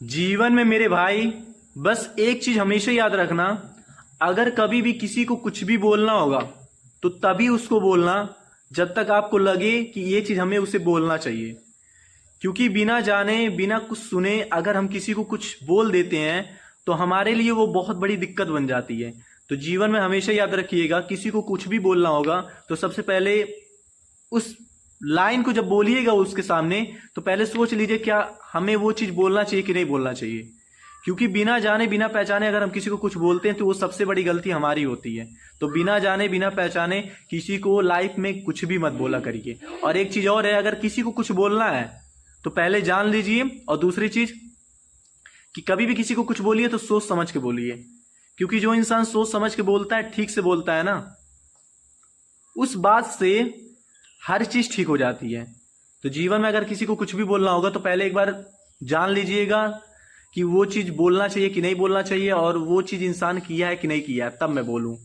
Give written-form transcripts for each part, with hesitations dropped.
जीवन में मेरे भाई बस एक चीज हमेशा याद रखना। अगर कभी भी किसी को कुछ भी बोलना होगा तो तभी उसको बोलना जब तक आपको लगे कि ये चीज हमें उसे बोलना चाहिए। क्योंकि बिना जाने बिना कुछ सुने अगर हम किसी को कुछ बोल देते हैं तो हमारे लिए वो बहुत बड़ी दिक्कत बन जाती है। तो जीवन में हमेशा याद रखिएगा, किसी को कुछ भी बोलना होगा तो सबसे पहले उस लाइन को जब बोलिएगा उसके सामने तो पहले सोच लीजिए क्या हमें वो चीज बोलना चाहिए कि नहीं बोलना चाहिए। क्योंकि बिना जाने बिना पहचाने अगर हम किसी को कुछ बोलते हैं तो वो सबसे बड़ी गलती हमारी होती है। तो बिना जाने बिना पहचाने किसी को लाइफ में कुछ भी मत बोला करिए। और एक चीज और है, अगर किसी को कुछ बोलना है तो पहले जान लीजिए, और दूसरी चीज कि कभी भी किसी को कुछ बोलिए तो सोच समझ के बोलिए। क्योंकि जो इंसान सोच समझ के बोलता है, ठीक से बोलता है ना, उस बात से हर चीज ठीक हो जाती है। तो जीवन में अगर किसी को कुछ भी बोलना होगा तो पहले एक बार जान लीजिएगा कि वो चीज बोलना चाहिए कि नहीं बोलना चाहिए, और वो चीज इंसान किया है कि नहीं किया है, तब मैं बोलूं।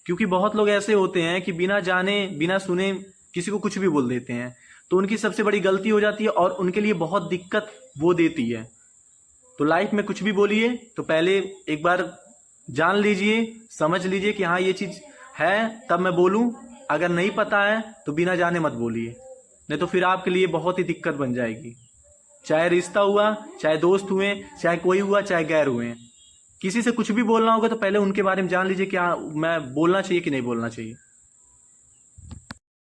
क्योंकि बहुत लोग ऐसे होते हैं कि बिना जाने बिना सुने किसी को कुछ भी बोल देते हैं, तो उनकी सबसे बड़ी गलती हो जाती है और उनके लिए बहुत दिक्कत वो देती है। तो लाइफ में कुछ भी बोलिए तो पहले एक बार जान लीजिए, समझ लीजिए कि हाँ ये चीज है, तब मैं बोलूं। अगर नहीं पता है तो बिना जाने मत बोलिए, नहीं तो फिर आपके लिए बहुत ही दिक्कत बन जाएगी। चाहे रिश्ता हुआ, चाहे दोस्त हुए, चाहे कोई हुआ, चाहे गैर हुए, किसी से कुछ भी बोलना होगा तो पहले उनके बारे में जान लीजिए कि हाँ मैं बोलना चाहिए कि नहीं बोलना चाहिए।